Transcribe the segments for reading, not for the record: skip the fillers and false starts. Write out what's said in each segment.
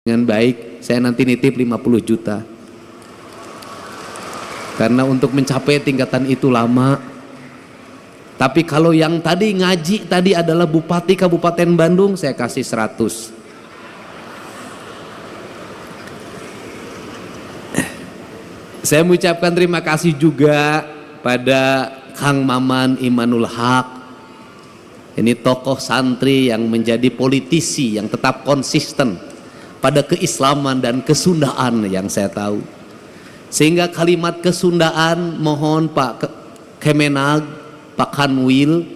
dengan baik, saya nanti nitip 50 juta. Karena untuk mencapai tingkatan itu lama. Tapi kalau yang tadi ngaji tadi adalah Bupati Kabupaten Bandung, saya kasih 100. Saya mengucapkan terima kasih juga pada Kang Maman Imanul Haq. Ini tokoh santri yang menjadi politisi yang tetap konsisten pada keislaman dan kesundaan yang saya tahu. Sehingga kalimat kesundaan mohon Pak Kemenag, Pak Kanwil,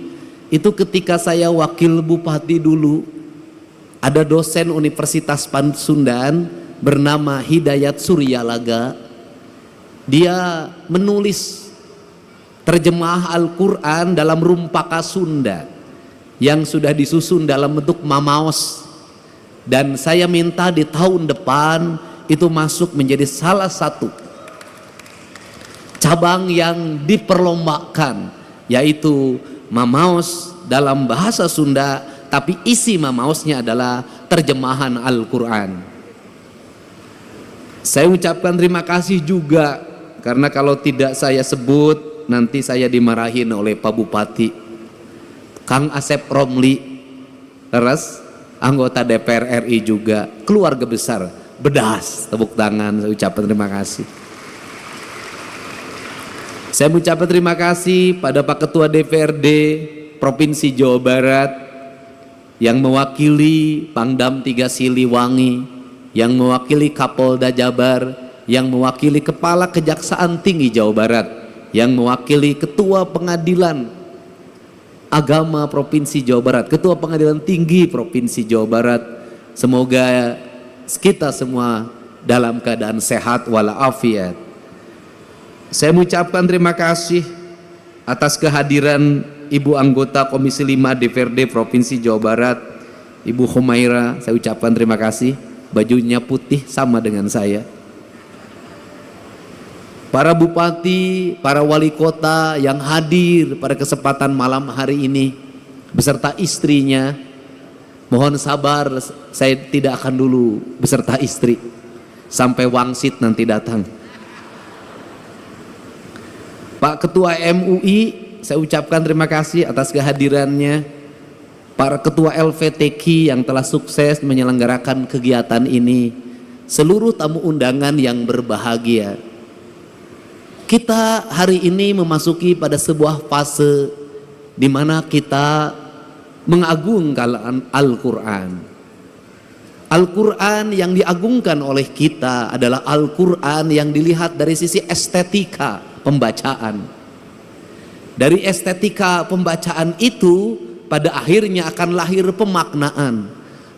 itu ketika saya wakil bupati dulu, ada dosen Universitas Pasundan bernama Hidayat Suryalaga. Dia menulis terjemah Al-Quran dalam rumpaka Sunda yang sudah disusun dalam bentuk mamaos. Dan saya minta di tahun depan itu masuk menjadi salah satu cabang yang diperlombakan, yaitu mamaos dalam bahasa Sunda, tapi isi mamaosnya adalah terjemahan Al-Quran. Saya ucapkan terima kasih juga, karena kalau tidak saya sebut nanti saya dimarahin oleh Pak Bupati. Kang Asep Romli, leres, anggota DPR RI juga, keluarga besar, bedas, tepuk tangan, saya ucapkan terima kasih. Saya mengucapkan terima kasih pada Pak Ketua DPRD Provinsi Jawa Barat yang mewakili Pangdam 3 Siliwangi, yang mewakili Kapolda Jabar, yang mewakili Kepala Kejaksaan Tinggi Jawa Barat, yang mewakili Ketua Pengadilan Agama Provinsi Jawa Barat, Ketua Pengadilan Tinggi Provinsi Jawa Barat. Semoga kita semua dalam keadaan sehat walafiat. Saya mengucapkan terima kasih atas kehadiran Ibu anggota Komisi 5 DPRD Provinsi Jawa Barat, Ibu Humaira. Saya ucapkan terima kasih, bajunya putih sama dengan saya. Para bupati, para wali kota yang hadir pada kesempatan malam hari ini beserta istrinya, mohon sabar, saya tidak akan dulu beserta istri sampai wangsit nanti datang. Pak Ketua MUI, saya ucapkan terima kasih atas kehadirannya. Para Ketua LVTQ yang telah sukses menyelenggarakan kegiatan ini, seluruh tamu undangan yang berbahagia. Kita hari ini memasuki pada sebuah fase di mana kita mengagungkan Al-Quran. Al-Quran yang diagungkan oleh kita adalah Al-Quran yang dilihat dari sisi estetika pembacaan. Dari estetika pembacaan itu pada akhirnya akan lahir pemaknaan.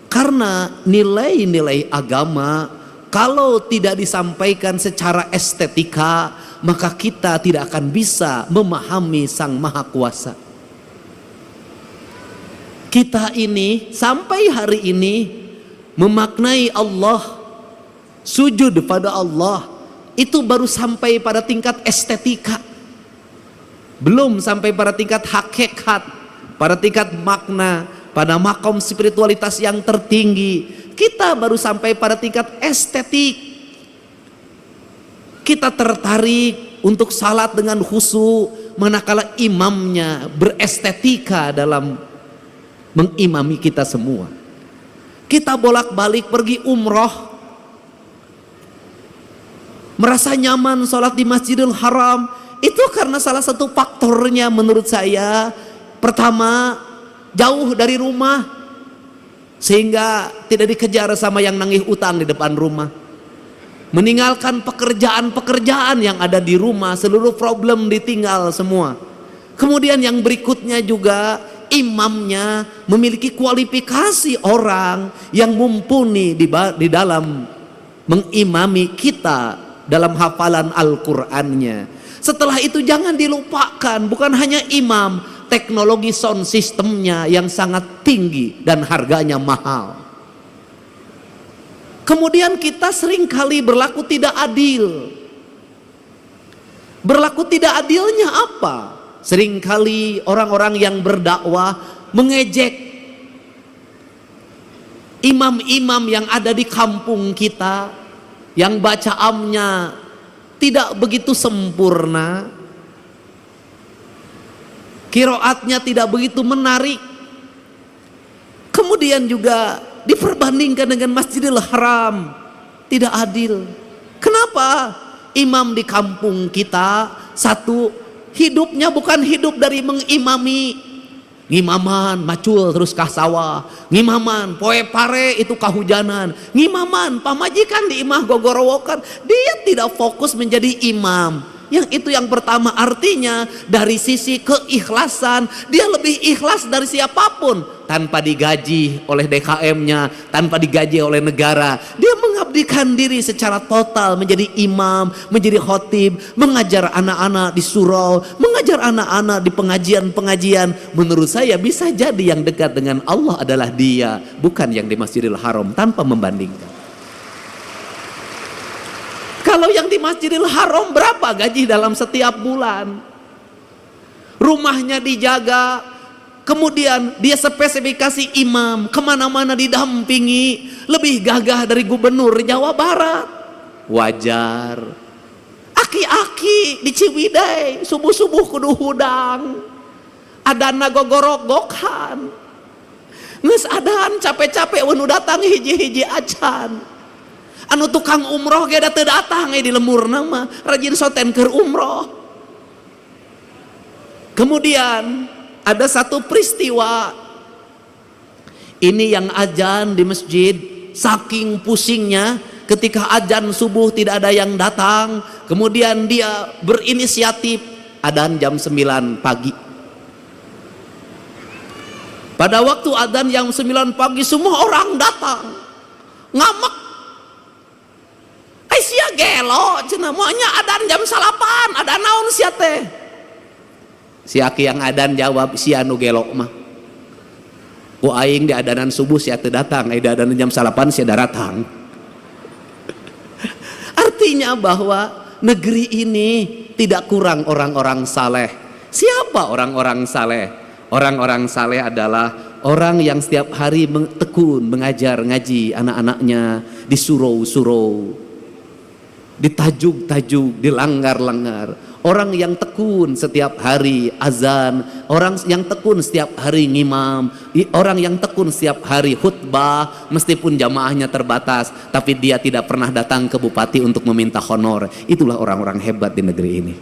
Karena nilai-nilai agama kalau tidak disampaikan secara estetika, maka kita tidak akan bisa memahami Sang Maha Kuasa. Kita ini sampai hari ini memaknai Allah, sujud pada Allah, itu baru sampai pada tingkat estetika, belum sampai pada tingkat hakikat, pada tingkat makna, pada makom spiritualitas yang tertinggi. Kita baru sampai pada tingkat estetik. Kita tertarik untuk salat dengan khusyuk manakala imamnya berestetika dalam mengimami kita semua. Kita bolak-balik pergi umroh, merasa nyaman sholat di Masjidil Haram, itu karena salah satu faktornya menurut saya, pertama jauh dari rumah sehingga tidak dikejar sama yang nagih utang di depan rumah, meninggalkan pekerjaan-pekerjaan yang ada di rumah, seluruh problem ditinggal semua. Kemudian yang berikutnya juga imamnya memiliki kualifikasi orang yang mumpuni di dalam mengimami kita dalam hafalan Al-Qur'annya. Setelah itu jangan dilupakan, bukan hanya imam, teknologi sound systemnya yang sangat tinggi dan harganya mahal. Kemudian kita seringkali berlaku tidak adil. Berlaku tidak adilnya apa? Seringkali orang-orang yang berdakwah mengejek Imam-imam yang ada di kampung kita, yang bacaannya tidak begitu sempurna, qiraatnya tidak begitu menarik, kemudian juga diperbandingkan dengan Masjidil Haram, tidak adil. Kenapa? Imam di kampung kita, satu, hidupnya bukan hidup dari mengimami, ngimaman macul terus kah sawah, ngimaman poe pare itu kahujanan, ngimaman pamajikan di imah gogorowokan. Dia tidak fokus menjadi imam. Yang itu yang pertama, artinya dari sisi keikhlasan dia lebih ikhlas dari siapapun, tanpa digaji oleh DKM-nya, tanpa digaji oleh negara. Dia mengabdikan diri secara total menjadi imam, menjadi khotib, mengajar anak-anak di surau, mengajar anak-anak di pengajian-pengajian. Menurut saya bisa jadi yang dekat dengan Allah adalah dia, bukan yang di Masjidil Haram, tanpa membandingkan. Kalau yang di Masjidil Haram berapa gaji dalam setiap bulan? Rumahnya dijaga, kemudian dia spesifikasi imam, kemana-mana didampingi, lebih gagah dari gubernur Jawa Barat. Wajar. Aki-aki di Ciwidey subuh-subuh kudu hudang, adana gogorok-gokan, nges adan capek-capek wenu datang hiji-hiji acan. Anu tukang umroh ge da teu datang di lembur nama rajin soten keur umroh. Kemudian ada satu peristiwa ini yang azan di masjid, saking pusingnya ketika azan subuh tidak ada yang datang, kemudian dia berinisiatif adzan jam 9 pagi. Pada waktu adzan jam 9 pagi semua orang datang, ngamak. Sia gelo cenah moanya adan jam 8, ada naon sia teh. Si aki yang adan jawab, si anu gelo mah ku aing di adanan subuh sia teu datang, di adanan jam 8 sia datang. Artinya bahwa negeri ini tidak kurang orang-orang saleh. Siapa orang-orang saleh? Orang-orang saleh adalah orang yang setiap hari tekun mengajar ngaji anak-anaknya di surau-surau, ditajuk-tajuk, dilanggar-langgar. Orang yang tekun setiap hari azan, orang yang tekun setiap hari ngimam, orang yang tekun setiap hari khutbah, meskipun jamaahnya terbatas, tapi dia tidak pernah datang ke bupati untuk meminta honor. Itulah orang-orang hebat di negeri ini.